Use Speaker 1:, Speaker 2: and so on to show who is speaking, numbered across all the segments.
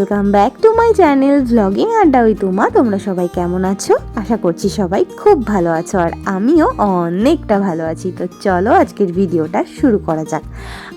Speaker 1: Welcome back to my channel blogging আড্ডা with Uma. তোমরা সবাই কেমন আছো? আশা করছি সবাই খুব ভালো আছো, আর আমিও অনেকটা ভালো আছি। তো চলো আজকের ভিডিওটা শুরু করা যাক।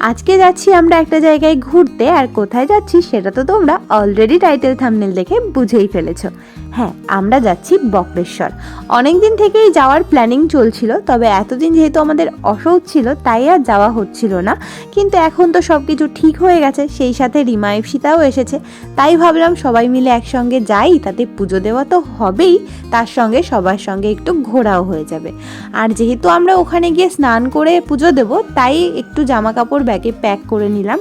Speaker 1: আজকে যাচ্ছি আমরা একটা জায়গায় ঘুরতে, আর কোথায় যাচ্ছি সেটা তো তোমরা অলরেডি টাইটেল থাম্বনেল দেখে বুঝেই ফেলেছো। হ্যাঁ, আমরা যাচ্ছি বক্রেশ্বর। অনেক দিন থেকেই যাওয়ার প্ল্যানিং চলছিল, তবে এতদিন যেহেতু আমাদের অসুখ ছিল তাই আর যাওয়া হচ্ছিল না। কিন্তু এখন তো সব কিছু ঠিক হয়ে গেছে, সেই সাথে রিমা ইপসিতাও এসেছে, তাই ভাবলাম সবাই মিলে একসঙ্গে যাই, তাতে পুজো দেওয়া তো হবেই, তার সঙ্গে সবার সঙ্গে একটু ঘোরাও হয়ে যাবে। আর যেহেতু আমরা ওখানে গিয়ে স্নান করে পুজো দেব, তাই একটু জামা কাপড় ব্যাগে প্যাক করে নিলাম।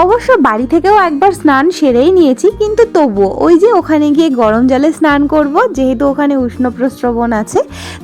Speaker 1: অবশ্য বাড়ি থেকেও একবার স্নান সেরেই নিয়েছি, কিন্তু তবুও ওই যে ওখানে গিয়ে গরম জলে স্নান করব, যেহেতু ওখানে উষ্ণ প্রস্রবণ আছে,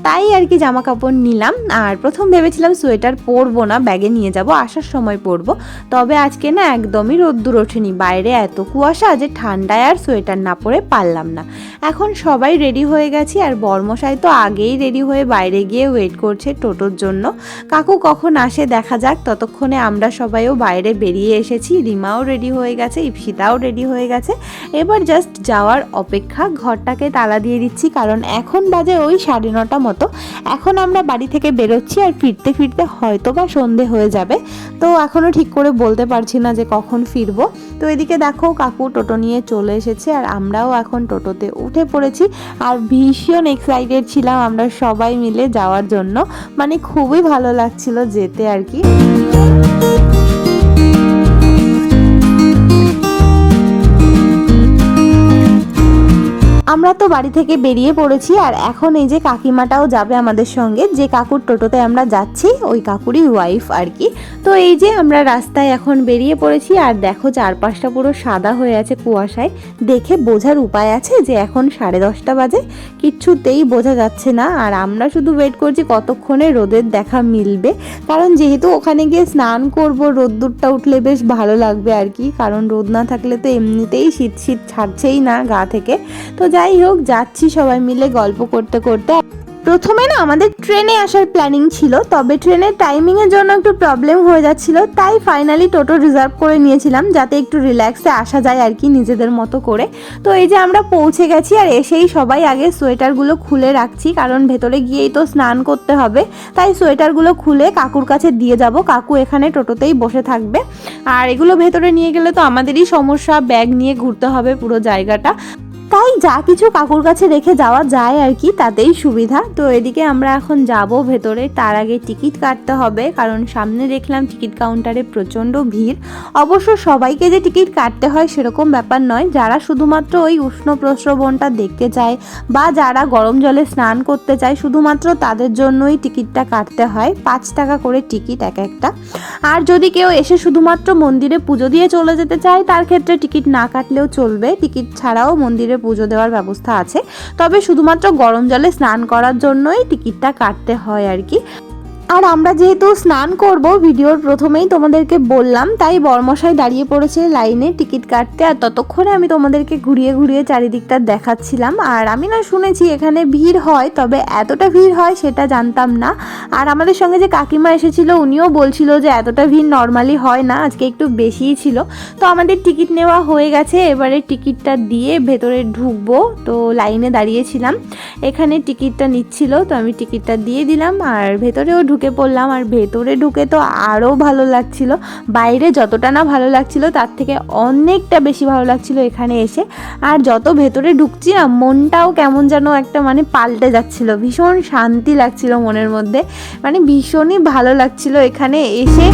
Speaker 1: তাই আর কি জামা কাপড় নিলাম। আর প্রথম ভেবেছিলাম সোয়েটার পরবো না, ব্যাগে নিয়ে যাব, আসার সময় পরবো। তবে আজকে না একদমই রোদ্দুর ওঠেনি, বাইরে এত কুয়াশা যে ঠান্ডায় আর সোয়েটার না পরে পারলাম না। এখন সবাই রেডি হয়ে গেছি, আর বরমশাই তো আগেই রেডি হয়ে বাইরে গিয়ে ওয়েট করছে টোটোর জন্য। কাকু কখন আসে দেখা যাক, ততক্ষণে আমরা সবাইও বাইরে বেরিয়ে এসেছি। রিমাও রেডি হয়ে গেছে, ইপসিতাও রেডি হয়ে গেছে, এবার জাস্ট যাওয়ার অপেক্ষা। ঘরটাকে তালা দিয়ে দিচ্ছি, কারণ এখন বাজে ওই 9:30 মতো। এখন আমরা বাড়ি থেকে বেরোচ্ছি, আর ফিরতে ফিরতে হয়তো বা সন্ধে হয়ে যাবে, তো এখনও ঠিক করে বলতে পারছি না যে কখন ফিরবো। তো এদিকে দেখো কাকু টোটো নিয়ে চলে এসেছে, আর আমরাও এখন টোটোতে উঠে পড়েছি। আর ভীষণ এক্সাইটেড ছিলাম আমরা সবাই মিলে যাওয়ার জন্য, মানে খুবই ভালো লাগছিল যেতে আর কি। আমরা তো বাড়ি থেকে বেরিয়ে পড়েছি, আর এখন এই যে কাকিমাটাও যাবে আমাদের সঙ্গে। যে কাকুর টোটোতে আমরা যাচ্ছি ওই কাকুরই ওয়াইফ আর কি। তো এই যে আমরা রাস্তায় এখন বেরিয়ে পড়েছি, আর দেখো চারপাশটা পুরো সাদা হয়ে আছে কুয়াশায়। দেখে বোঝার উপায় আছে যে এখন 10:30 বাজে? কিচ্ছুতেই বোঝা যাচ্ছে না। আর আমরা শুধু ওয়েট করছি কতক্ষণে রোদের দেখা মিলবে, কারণ যেহেতু ওখানে গিয়ে স্নান করব, রোদ্দুরটা উঠলে বেশ ভালো লাগবে আর কি, কারণ রোদ না থাকলে তো এমনিতেই শীত শীত ছাড়ছেই না গা থেকে। তো যাই হোক, যাচ্ছি সবাই মিলে গল্প করতে করতে। প্রথমে না আমাদের ট্রেনে আসার প্ল্যানিং ছিল, তবে ট্রেনের টাইমিংয়ের জন্য একটু প্রবলেম হয়ে যাচ্ছিল, তাই ফাইনালি টোটো রিজার্ভ করে নিয়েছিলাম, যাতে একটু রিল্যাক্সে আসা যায় আর কি, নিজেদের মতো করে। তো এই যে আমরা পৌঁছে গেছি, আর এসেই সবাই আগে সোয়েটারগুলো খুলে রাখছি, কারণ ভেতরে গিয়েই তো স্নান করতে হবে, তাই সোয়েটারগুলো খুলে কাকুর কাছে দিয়ে যাব। কাকু এখানে টোটোতেই বসে থাকবে, আর এগুলো ভেতরে নিয়ে গেলে তো আমাদেরই সমস্যা, ব্যাগ নিয়ে ঘুরতে হবে পুরো জায়গাটা, তাই যা কিছু কাকুর কাছে রেখে যাওয়া যায় আর কি, তাতেই সুবিধা। তো এদিকে আমরা এখন যাব ভেতরে, তার আগে টিকিট কাটতে হবে, কারণ সামনে দেখলাম টিকিট কাউন্টারে প্রচণ্ড ভিড়। অবশ্য সবাইকে যে টিকিট কাটতে হয় সেরকম ব্যাপার নয়, যারা শুধুমাত্র ওই উষ্ণ প্রস্রবণটা দেখতে চায় বা যারা গরম জলে স্নান করতে চায়, শুধুমাত্র তাদের জন্যই টিকিটটা কাটতে হয়। 5 টাকা করে টিকিট এক একটা। আর যদি কেউ এসে শুধুমাত্র মন্দিরে পুজো দিয়ে চলে যেতে চায়, তার ক্ষেত্রে টিকিট না কাটলেও চলবে, টিকিট ছাড়াও মন্দিরে পুজো দেওয়ার ব্যবস্থা আছে। তবে শুধুমাত্র গরম জলে স্নান করার জন্যই টিকিটটা কাটতে হয় আর কি। আর আমরা যেহেতু স্নান করব, ভিডিওর প্রথমেই তোমাদেরকে বললাম, তাই বরমশাই দাঁড়িয়ে পড়েছে লাইনে টিকিট কাটতে, আর ততক্ষণে আমি তোমাদেরকে ঘুরিয়ে ঘুরিয়ে চারিদিকটা দেখাচ্ছিলাম। আর আমি না শুনেছি এখানে ভিড় হয়, তবে এতটা ভিড় হয় সেটা জানতাম না। আর আমাদের সঙ্গে যে কাকিমা এসেছিল উনিও বলছিল যে এতটা ভিড় নর্মালি হয় না, আজকে একটু বেশিই ছিল। তো আমাদের টিকিট নেওয়া হয়ে গেছে, এবারে টিকিটটা দিয়ে ভেতরে ঢুকবো। তো লাইনে দাঁড়িয়েছিলাম, এখানে টিকিটটা নিচ্ছিল, তো আমি টিকিটটা দিয়ে দিলাম, আর ভেতরেও ঢুকে পড়লাম। আর ভেতরে ঢুকে তো আরও ভালো লাগছিল, বাইরে যতটা না ভালো লাগছিল তার থেকে অনেকটা বেশি ভালো লাগছিল এখানে এসে। আর যত ভেতরে ঢুকছি না, মনটাও কেমন যেন একটা মানে পাল্টে যাচ্ছিল, ভীষণ শান্তি লাগছিল মনের মধ্যে, মানে ভীষণই ভালো লাগছিল এখানে এসে।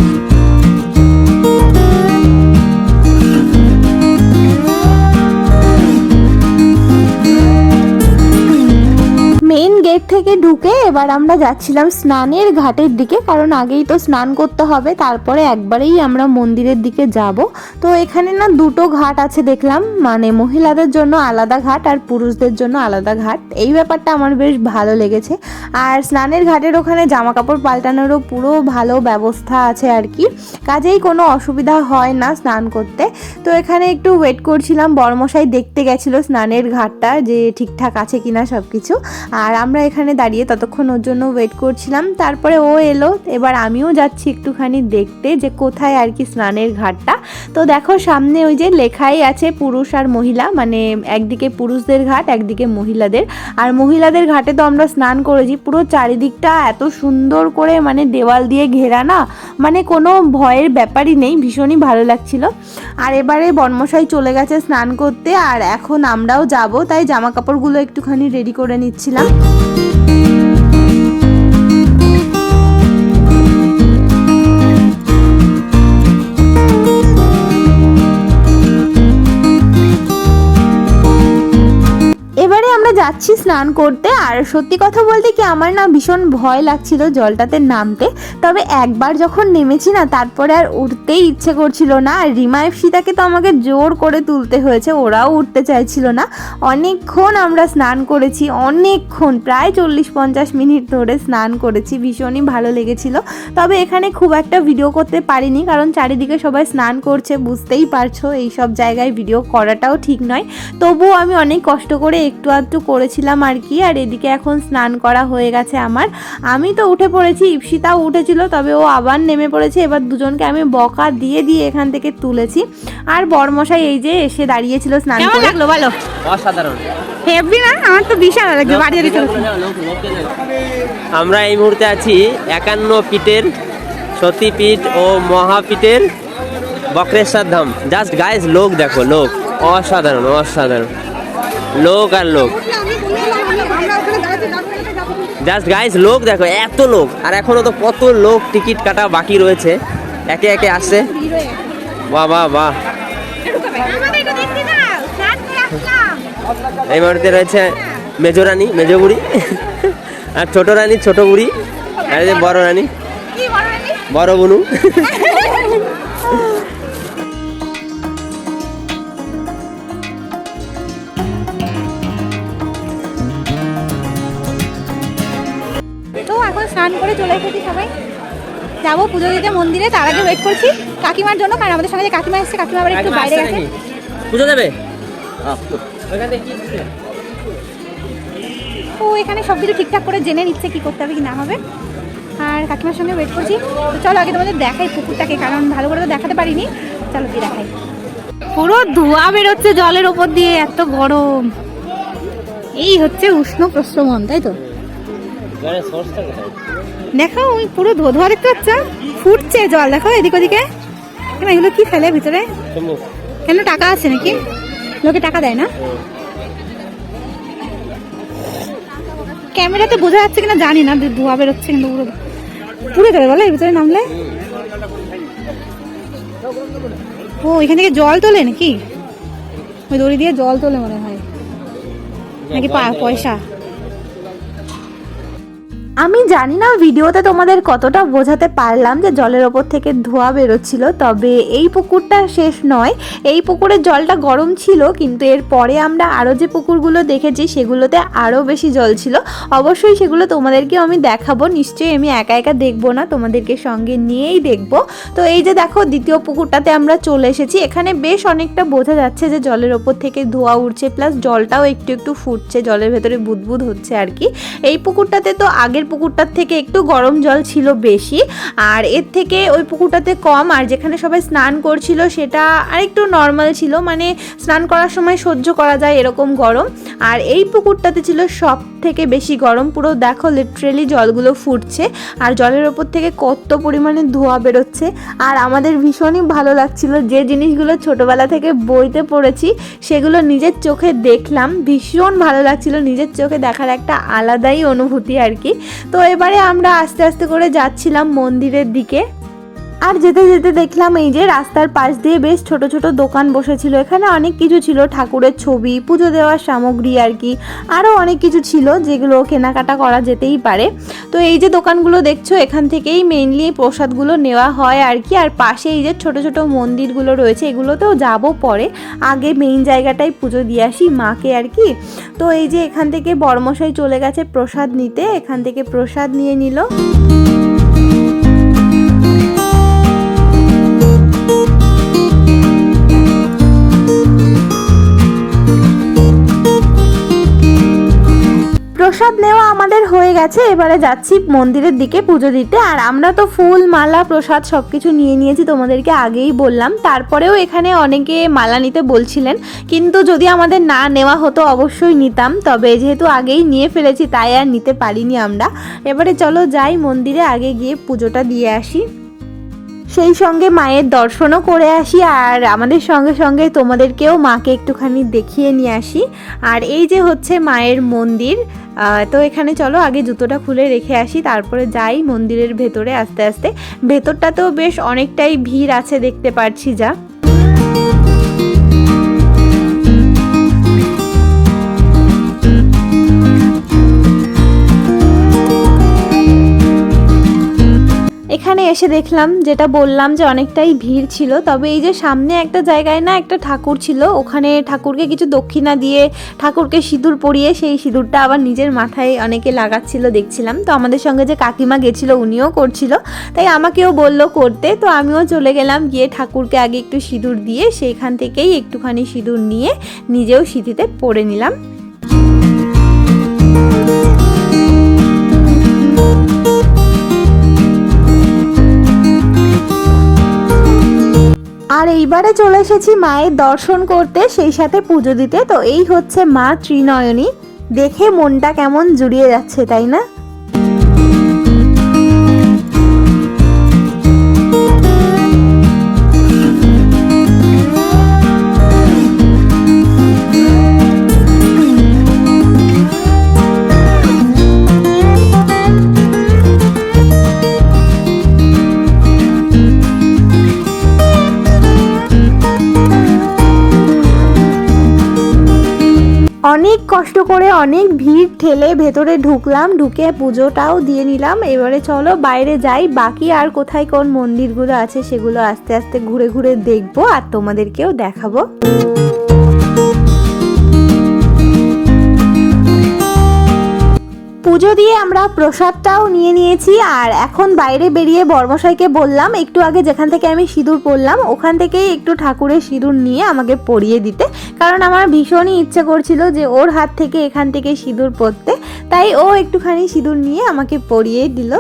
Speaker 1: মেইন গেট থেকে ঢুকে এবার আমরা যাচ্ছিলাম স্নানের ঘাটের দিকে, কারণ আগেই তো স্নান করতে হবে, তারপরে একবারেই আমরা মন্দিরের দিকে যাব। তো এখানে না দুটো ঘাট আছে দেখলাম, মানে মহিলাদের জন্য আলাদা ঘাট আর পুরুষদের জন্য আলাদা ঘাট। এই ব্যাপারটা আমার বেশ ভালো লেগেছে। আর স্নানের ঘাটের ওখানে জামা কাপড় পাল্টানোরও পুরো ভালো ব্যবস্থা আছে আর কি, কাজেই কোনো অসুবিধা হয় না স্নান করতে। তো এখানে একটু ওয়েট করছিলাম, বড়মশাই দেখতে গেছিলো স্নানের ঘাটটা যে ঠিকঠাক আছে কিনা সব কিছু। আর আমরা এখানে এখানে দাঁড়িয়ে ততক্ষণ ওর জন্য ওয়েট করছিলাম। তারপরে ও এলো, এবার আমিও যাচ্ছি একটুখানি দেখতে যে কোথায় আর কি স্নানের ঘাটটা। তো দেখো সামনে ওই যে লেখাই আছে পুরুষ আর মহিলা, মানে একদিকে পুরুষদের ঘাট একদিকে মহিলাদের। আর মহিলাদের ঘাটে তো আমরা স্নান করেছি, পুরো চারিদিকটা এত সুন্দর করে মানে দেওয়াল দিয়ে ঘেরা না, মানে কোনো ভয়ের ব্যাপারই নেই, ভীষণই ভালো লাগছিল। আর এবারে বর্মশাই চলে গেছে স্নান করতে, আর এখন আমরাও যাব, তাই জামা কাপড়গুলো একটুখানি রেডি করে নিচ্ছিলাম। এবারে আমরা যাচ্ছি স্নান করতে। আর সত্যি কথা বলতে কি আমার না ভীষণ ভয় লাগছিল জলটাতে নামতে, তবে একবার যখন নেমেছি না তারপরে আর উঠতেই ইচ্ছে করছিল না। আর রিমা এফসিতাকে তো আমাকে জোর করে তুলতে হয়েছে, ওরাও উঠতে চাইছিল না। অনেকক্ষণ আমরা স্নান করেছি, অনেকক্ষণ, প্রায় 40-50 মিনিট ধরে স্নান করেছি, ভীষণই ভালো লেগেছিল। তবে এখানে খুব একটা ভিডিও করতে পারিনি, কারণ চারিদিকে সবাই স্নান করছে, বুঝতেই পারছো এইসব জায়গায় ভিডিও করাটাও ঠিক নয়। তবুও আমি অনেক কষ্ট করে একটু আধটু করেছিলাম আর কি। আর এদিকে এখন স্নান করা হয়ে গেছে আমার, আমি তো উঠে পড়েছি, ইপসিতাও উঠেছিল, তবে ও আবার নেমে পড়েছে। এবার দুজনকে আমি বকা দিয়ে দিয়ে এখান থেকে তুলেছি। আর বরমশাই এই যে এসে দাঁড়িয়েছিল স্নান করে। লাগলো বলো?
Speaker 2: অসাধারণ,
Speaker 1: হেভি না? আমার তো বিশাল লাগছে, বাড়ি যেতে।
Speaker 2: আমরা এই মুহূর্তে আছি 51 পীঠের সতীপীঠ ও মহাপীঠের বক্রেশ্বর ধাম। জাস্ট গাইস, লোক দেখো, লোক অসাধারণ, অসাধারণ লোক আর লোক। জাস্ট গাইস, লোক দেখো, এত লোক। আর এখনো তো কত লোক টিকিট কাটা বাকি রয়েছে, একে একে আসছে। বাহ বাহ বাহ। এই মুহূর্তে রয়েছে মেজো রানী, মেজো বুড়ি, আর ছোট রানী, ছোট বুড়ি, আর যে বড় রানী, বড় বুনু।
Speaker 3: তো এখন স্নান করে চলে এসেছি, সবাই যাবো পুজো দিতে মন্দিরে। তার আগে ওয়েট করছি কাকিমার জন্য, কারণ আমাদের সঙ্গে যে কাকিমা এসেছে, কাকিমা আবার একটু বাইরে গেছে।
Speaker 2: পুজো দেবে
Speaker 3: ও এখানে সব কিছু ঠিকঠাক করে জেনে নিচ্ছে কি করতে হবে কি না হবে। আর কাকিমার সঙ্গে ওয়েট করছি। তো চলো আগে তোমাদের দেখাই পুকুরটাকে, কারণ ভালো করে তো দেখাতে পারিনি। চলো গিয়ে দেখাই। পুরো ধোঁয়া বেরোচ্ছে জলের ওপর দিয়ে, এত গরম। এই হচ্ছে উষ্ণ প্রস্রবণ, তাই তো? দেখো ওই পুরো ধোঁয়া দেখতে পাচ্ছ, ফুটছে জল, দেখো এদিক ওদিকে। কেন এগুলো কি ফেলে ভিতরে? কেন টাকা আছে নাকি? লোকে টাকা দেয় না? ক্যামেরাতে বোঝা যাচ্ছে কিনা জানি না, ধোঁয়া বেরোচ্ছে কিন্তু পুরো পুড়ে যাবে বলে এর ভিতরে নামলে। ও এখান থেকে জল তোলে নাকি? ওই দড়ি দিয়ে জল তোলে মনে হয়, নাকি পয়সা?
Speaker 1: আমি জানি না ভিডিওতে তোমাদের কতটা বোঝাতে পারলাম যে জলের ওপর থেকে ধোঁয়া বেরোচ্ছিল। তবে এই পুকুরটা শেষ নয়, এই পুকুরের জলটা গরম ছিল, কিন্তু এর পরে আমরা আরও যে পুকুরগুলো দেখেছি সেগুলোতে আরও বেশি জল ছিল। অবশ্যই সেগুলো তোমাদেরকেও আমি দেখাবো, নিশ্চয়ই আমি একা একা দেখবো না, তোমাদেরকে সঙ্গে নিয়েই দেখবো। তো এই যে দেখো দ্বিতীয় পুকুরটাতে আমরা চলে এসেছি। এখানে বেশ অনেকটা বোঝা যাচ্ছে যে জলের ওপর থেকে ধোঁয়া উঠছে, প্লাস জলটাও একটু একটু ফুটছে, জলের ভেতরে বুদবুদ হচ্ছে আর কি। এই পুকুরটাতে তো আগের পুকুরটার থেকে একটু গরম জল ছিল বেশি, আর এর থেকে ওই পুকুরটাতে কম। আর যেখানে সবাই স্নান করছিল সেটা আরেকটু নর্মাল ছিল, মানে স্নান করার সময় সহ্য করা যায় এরকম গরম। আর এই পুকুরটাতে ছিল সব থেকে বেশি গরম, পুরো দেখো লিটারেলি জলগুলো ফুটছে আর জলের ওপর থেকে কত পরিমাণে ধোঁয়া বেরোচ্ছে। আর আমাদের ভীষণই ভালো লাগছিল, যে জিনিসগুলো ছোটবেলা থেকে বইতে পড়েছি সেগুলো নিজের চোখে দেখলাম, ভীষণ ভালো লাগছিল, নিজের চোখে দেখার একটা আলাদাই অনুভূতি আর কি। তো এবারে আমরা আস্তে আস্তে করে যাচ্ছিলাম মন্দিরের দিকে। আর যেতে যেতে দেখলাম এই যে রাস্তার পাশ দিয়ে বেশ ছোট ছোট দোকান বসেছিল, এখানে অনেক কিছু ছিল, ঠাকুরের ছবি, পুজো দেওয়ার সামগ্রী আর কি, আরও অনেক কিছু ছিল যেগুলো কেনাকাটা করা যেতেই পারে। তো এই যে দোকানগুলো দেখছো, এখান থেকেই মেইনলি প্রসাদগুলো নেওয়া হয় আর কি। আর পাশে এই যে ছোট ছোট মন্দিরগুলো রয়েছে, এগুলোতেও যাবো পরে, আগে মেইন জায়গাটায় পুজো দিয়ে আসি মাকে আর কি। তো এই যে এখান থেকে বড়মশাই চলে গেছে প্রসাদ নিতে, এখান থেকে প্রসাদ নিয়ে নিল। প্রসাদ নেওয়া আমাদের গেছে, এবারে যাচ্ছি মন্দিরের দিকে পুজো দিতে। আর আমরা তো ফুল মালা প্রসাদ সব কিছু নিয়ে নিয়েছি, তোমাদেরকে আগেই বললাম। তারপরেও এখানে অনেকে মালা নিতে বলছিলেন, কিন্তু যদি আমাদের না নেওয়া হতো অবশ্যই নিতাম, তবে যেহেতু আগেই নিয়ে ফেলেছি তাই আর নিতে পারিনি আমরা। এবারে চলো যাই মন্দিরে, আগে গিয়ে পুজোটা দিয়ে আসি, সেই সঙ্গে মায়ের দর্শনও করে আসি, আর আমাদের সঙ্গে সঙ্গে তোমাদেরকেও মাকে একটুখানি দেখিয়ে নিয়ে আসি। আর এই যে হচ্ছে মায়ের মন্দির। তো এখানে চলো আগে জুতোটা খুলে রেখে আসি, তারপরে যাই মন্দিরের ভেতরে আস্তে আস্তে। ভেতরটাতেও বেশ অনেকটাই ভিড় আছে দেখতে পাচ্ছি যা। এখানে এসে দেখলাম, যেটা বললাম যে অনেকটাই ভিড় ছিল, তবে এই যে সামনে একটা জায়গায় না একটা ঠাকুর ছিল, ওখানে ঠাকুরকে কিছু দক্ষিণা দিয়ে ঠাকুরকে সিঁদুর পরিয়ে সেই সিঁদুরটা আবার নিজের মাথায় অনেকে লাগাচ্ছিল দেখছিলাম। তো আমাদের সঙ্গে যে কাকিমা গেছিল উনিও করছিল, তাই আমাকেও বললো করতে। তো আমিও চলে গেলাম, গিয়ে ঠাকুরকে আগে একটু সিঁদুর দিয়ে সেইখান থেকেই একটুখানি সিঁদুর নিয়ে নিজেও সিঁথিতে পরে নিলাম। আর এইবারে চলে এসেছি মায়ের দর্শন করতে, সেই সাথে পুজো দিতে। তো এই হচ্ছে মা ত্রিনয়নী, দেখে মনটা কেমন জুড়িয়ে যাচ্ছে, তাই না? অনেক কষ্ট করে অনেক ভিড় ঠেলে ভেতরে ঢুকলাম, ঢুকে পুজোটাও দিয়ে নিলাম। এবারে চলো বাইরে যাই, বাকি আর কোথায় কোন মন্দিরগুলো আছে সেগুলো আস্তে আস্তে ঘুরে ঘুরে দেখবো আর তোমাদেরকেও দেখাবো। পুজো দিয়ে আমরা প্রসাদটাও নিয়ে নিয়েছি, আর এখন বাইরে বেরিয়ে বর্মশাইকে বললাম একটু আগে যেখান থেকে আমি সিঁদুর পরলাম ওখান থেকেই একটু ঠাকুরের সিঁদুর নিয়ে আমাকে পরিয়ে দিতে, কারণ আমার ভীষণই ইচ্ছে করছিল যে ওর হাত থেকে এখান থেকে সিঁদুর পরতে, তাই ও একটুখানি সিঁদুর নিয়ে আমাকে পরিয়ে দিল।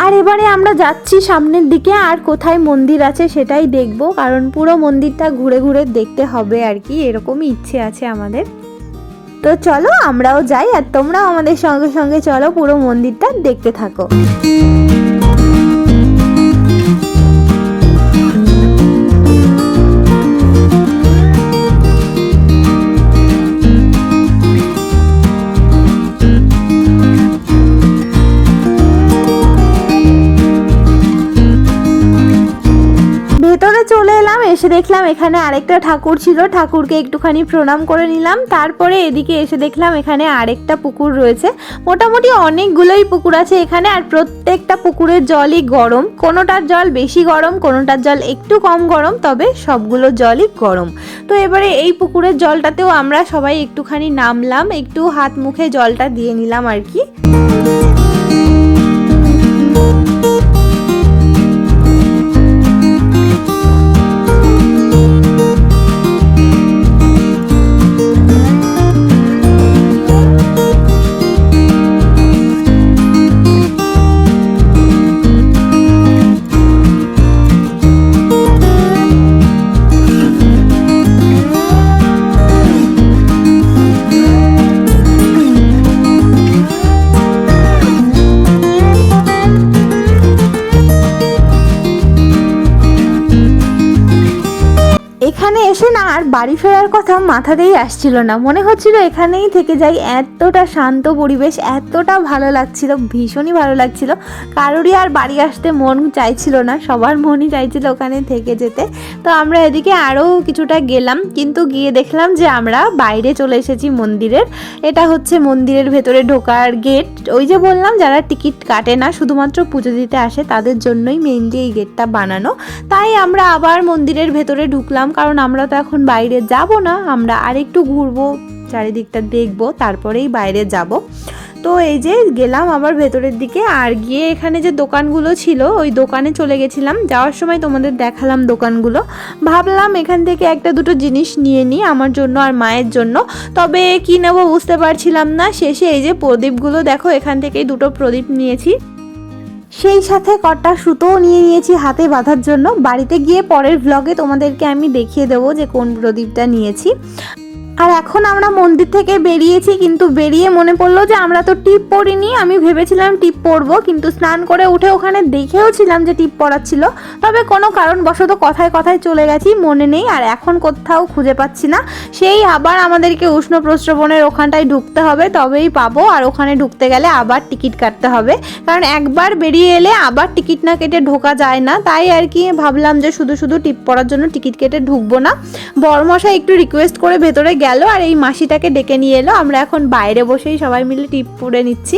Speaker 1: আর এবারে আমরা যাচ্ছি সামনের দিকে, আর কোথায় মন্দির আছে সেটাই দেখব, কারণ পুরো মন্দিরটা ঘুরে ঘুরে দেখতে হবে আর কি, এরকমই ইচ্ছে আছে আমাদের। তো চলো আমরাও যাই, আর তোমরাও আমাদের সঙ্গে সঙ্গে চলো, পুরো মন্দিরটা দেখতে থাকো। ভেতরে চলে এলাম, এসে দেখলাম এখানে আরেকটা ঠাকুর ছিল, ঠাকুরকে একটুখানি প্রণাম করে নিলাম। তারপরে এদিকে এসে দেখলাম এখানে আরেকটা পুকুর রয়েছে, মোটামুটি অনেকগুলোই পুকুর আছে এখানে, আর প্রত্যেকটা পুকুরের জলই গরম, কোনোটার জল বেশি গরম, কোনোটার জল একটু কম গরম, তবে সবগুলো জলই গরম। তো এবারে এই পুকুরের জলটাতেও আমরা সবাই একটুখানি নামলাম, একটু হাত মুখে জলটা দিয়ে নিলাম আর কি। এখানে এসে না আর বাড়ি ফেরার কথা মাথাতেই আসছিল না, মনে হচ্ছিল এখানেই থেকে যাই, এতটা শান্ত পরিবেশ, এতটা ভালো লাগছিল, ভীষণই ভালো লাগছিল। কারোরই আর বাড়ি আসতে মন চাইছিল না, সবার মনই চাইছিল ওখানে থেকে যেতে। তো আমরা এদিকে আরও কিছুটা গেলাম, কিন্তু গিয়ে দেখলাম যে আমরা বাইরে চলে এসেছি মন্দিরের। এটা হচ্ছে মন্দিরের ভেতরে ঢোকার গেট, ওই যে বললাম যারা টিকিট কাটে না, শুধুমাত্র পুজো দিতে আসে তাদের জন্যই মেইনলি এই গেটটা বানানো। তাই আমরা আবার মন্দিরের ভেতরে ঢুকলাম, কারণ আমরা তো এখন বাইরে যাব না, আমরা আরেকটু ঘুরবো, চারিদিকটা দেখবো, তারপরেই বাইরে যাব। তো এই যে গেলাম আবার ভেতরের দিকে, আর গিয়ে এখানে যে দোকানগুলো ছিল ওই দোকানে চলে গেছিলাম। যাওয়ার সময় তোমাদের দেখালাম দোকানগুলো, ভাবলাম এখান থেকে একটা দুটো জিনিস নিয়ে নিই আমার জন্য আর মায়ের জন্য। তবে কি নেবো বুঝতে পারছিলাম না। শেষে এই যে প্রদীপগুলো দেখো, এখান থেকেই দুটো প্রদীপ নিয়েছি, সেই সাথে কটা সুতোও নিয়ে নিয়েছি হাতে বাঁধার জন্য। বাড়িতে গিয়ে পরের ভ্লগে তোমাদেরকে আমি দেখিয়ে দেবো যে কোন প্রদীপটা নিয়েছি। আর এখন আমরা মন্দির থেকে বেরিয়েছি, কিন্তু বেরিয়ে মনে পড়লো যে আমরা তো টিপ পরিনি। আমি ভেবেছিলাম টিপ পরবো, কিন্তু স্নান করে উঠে ওখানে দেখেও ছিলাম যে টিপ পরাচ্ছিল, তবে কোনো কারণবশত কথায় কথায় চলে গেছি, মনে নেই। আর এখন কোথাও খুঁজে পাচ্ছি না। সেই আবার আমাদেরকে উষ্ণ প্রস্রবণের ওখানটায় ঢুকতে হবে, তবেই পাবো। আর ওখানে ঢুকতে গেলে আবার টিকিট কাটতে হবে, কারণ একবার বেরিয়ে এলে আবার টিকিট না কেটে ঢোকা যায় না। তাই আর কি ভাবলাম যে শুধু শুধু টিপ পরার জন্য টিকিট কেটে ঢুকবো না। বড়মশাই একটু রিকোয়েস্ট করে ভেতরে গেল আর এই মাসিটাকে ডেকে নিয়ে এলো। আমরা এখন বাইরে বসেই সবাই মিলে টিপ পরে নিচ্ছি।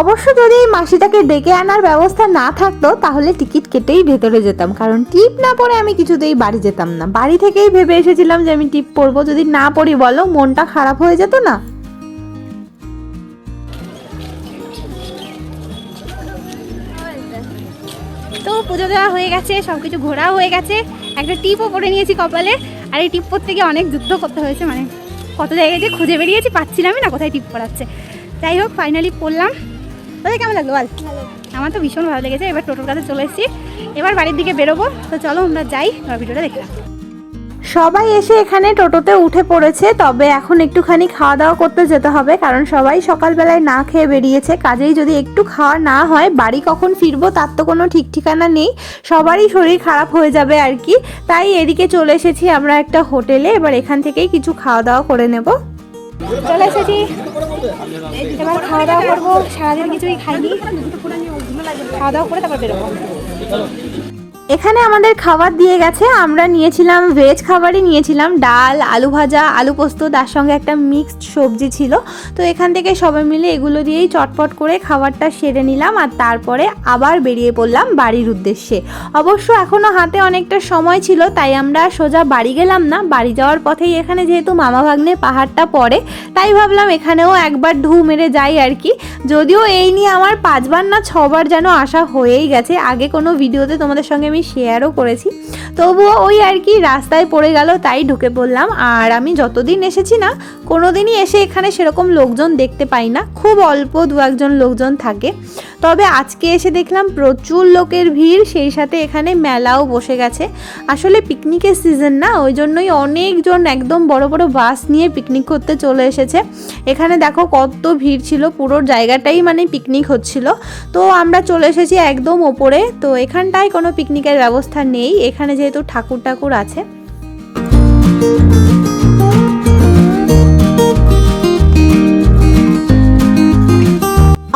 Speaker 1: অবশ্য যদি এই মাসিটাকে ডেকে আনার ব্যবস্থা না থাকতো তাহলে টিকিট কেটেই ভেতরে যেতাম, কারণ টিপ না পরে আমি কিছুতেই বাড়ি যেতাম না। বাড়ি থেকেই ভেবে এসেছিলাম যে আমি টিপ পরবো, যদি না পরি বলো মনটা খারাপ হয়ে যেত না।
Speaker 3: তো পুজো দেওয়া হয়ে গেছে, সব কিছু ঘোরাও হয়ে গেছে, একটা টিপও পরে নিয়েছি কপালে। আর এই টিপ পরতে গিয়ে অনেক যুদ্ধ করতে হয়েছে, মানে কত জায়গায় যে খুঁজে বেরিয়েছি, পাচ্ছিলামই না কোথায় টিপ পরাচ্ছে। যাই হোক ফাইনালি পরলাম। তোদের কেমন লাগলো বল? আমার তো ভীষণ ভালো লেগেছে। এবার টোটোর কাছে চলে এসেছি, এবার বাড়ির দিকে বেরোবো। তো চলো আমরা যাই, এবার ভিডিওটা দেখলাম।
Speaker 1: সবাই এসে এখানে টোটোতে উঠে পড়েছে, তবে এখন একটুখানি খাওয়া দাওয়া করতে যেতে হবে, কারণ সবাই সকালবেলায় না খেয়ে বেরিয়েছে। কাজেই যদি একটু খাওয়া না হয় বাড়ি কখন ফিরবো তার তো কোনো ঠিক ঠিকানা নেই, সবারই শরীর খারাপ হয়ে যাবে আর কি। তাই এদিকে চলে এসেছি আমরা একটা হোটেলে, এবার এখান থেকেই কিছু খাওয়া দাওয়া করে নেব।
Speaker 3: চলে এসেছি, এবার খাওয়া দাওয়া করবো। সারাদিন কিছুই খাইনি, খাওয়া দাওয়া করে তারপর বেরোবো।
Speaker 1: এখানে আমাদের খাবার দিয়ে গেছে, আমরা নিয়েছিলাম ভেজ খাবারই নিয়েছিলাম, ডাল, আলু ভাজা, আলু পোস্ত, তার সঙ্গে একটা মিক্সড সবজি ছিল। তো এখান থেকে সবাই মিলে এগুলো দিয়েই চটপট করে খাবারটা সেরে নিলাম, আর তারপরে আবার বেরিয়ে পড়লাম বাড়ির উদ্দেশ্যে। অবশ্য এখনও হাতে অনেকটা সময় ছিল, তাই আমরা সোজা বাড়ি গেলাম না। বাড়ি যাওয়ার পথেই এখানে যেহেতু মামা ভাগ্নে পাহাড়টা পড়ে, তাই ভাবলাম এখানেও একবার ঢু মেরে যাই আর কি। যদিও এই নিয়ে আমার 5 বার না 6 বার যেন আসা হয়েই গেছে, আগে কোনো ভিডিওতে তোমাদের সঙ্গে আমি শেয়ারও করেছি। তবুও ওই আর কি রাস্তায় পড়ে গেল, তাই ঢুকে পড়লাম। আর আমি যতদিন এসেছি না কোনোদিনই এসে এখানে সেরকম লোকজন দেখতে পাই না, খুব অল্প 2-1 লোকজন থাকে। তবে আজকে এসে দেখলাম প্রচুর লোকের ভিড়, সেই সাথে এখানে মেলাও বসে গেছে। আসলে পিকনিকের সিজন না, ওই জন্যই অনেকজন একদম বড় বড় বাস নিয়ে পিকনিক করতে চলে এসেছে। এখানে দেখো কত ভিড় ছিল, পুরো জায়গাটাই মানে পিকনিক হচ্ছিল। তো আমরা চলে এসেছি একদম ওপরে। তো এখানটায় কোনো পিকনিকের ব্যবস্থা নেই, এখানে যেহেতু ঠাকুর আছে।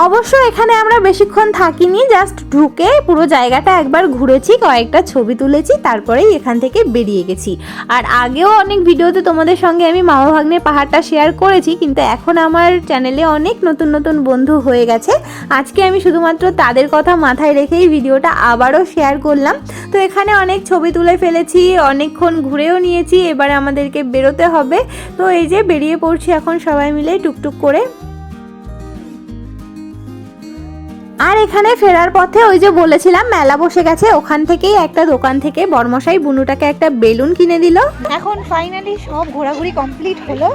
Speaker 1: অবশ্য এখানে আমরা বেশিক্ষণ থাকিনি, জাস্ট ঢুকে পুরো জায়গাটা একবার ঘুরেছি, কয়েকটা ছবি তুলেছি, তারপরেই এখান থেকে বেরিয়ে গেছি। আর আগেও অনেক ভিডিওতে তোমাদের সঙ্গে আমি মামা ভাগ্নের পাহাড়টা শেয়ার করেছি, কিন্তু এখন আমার চ্যানেলে অনেক নতুন নতুন বন্ধু হয়ে গেছে। আজকে আমি শুধুমাত্র তাদের কথা মাথায় রেখেই ভিডিওটা আবারও শেয়ার করলাম। তো এখানে অনেক ছবি তুলে ফেলেছি, অনেকক্ষণ ঘুরেও নিয়েছি, এবারে আমাদেরকে বেরোতে হবে। তো এই যে বেরিয়ে পড়ছি এখন সবাই মিলে টুকটুক করে। আর এখানে ফেরার পথে ওই যে বলেছিলাম মেলা বসে গেছে, ওখান থেকেই একটা দোকান থেকে বড়মশাই বুনুটাকে একটা বেলুন কিনে দিল।
Speaker 3: এখন ফাইনালি সব ঘোরাঘুরি কমপ্লিট হলো,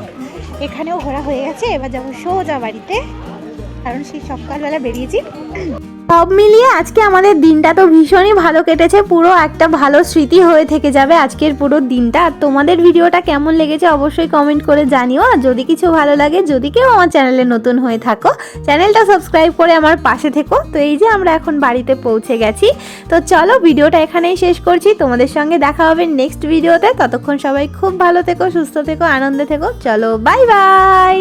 Speaker 3: এখানেও ঘোরা হয়ে গেছে। এবার যাবো সোজা বাড়িতে, কারণ সেই সকালবেলা বেরিয়েছি।
Speaker 1: সব মিলিয়ে আজকে আমাদের দিনটা তো ভীষণই ভালো কেটেছে, পুরো একটা ভালো স্মৃতি হয়ে থেকে যাবে আজকের পুরো দিনটা। আর তোমাদের ভিডিওটা কেমন লেগেছে অবশ্যই কমেন্ট করে জানিও। আর যদি কিছু ভালো লাগে, যদি কেউ আমার চ্যানেলে নতুন হয়ে থাকো, চ্যানেলটা সাবস্ক্রাইব করে আমার পাশে থেকো। তো এই যে আমরা এখন বাড়িতে পৌঁছে গেছি। তো চলো ভিডিওটা এখানেই শেষ করছি, তোমাদের সঙ্গে দেখা হবে নেক্সট ভিডিওতে। ততক্ষণ সবাই খুব ভালো থেকো, সুস্থ থেকো, আনন্দে থেকো। চলো বাই বাই।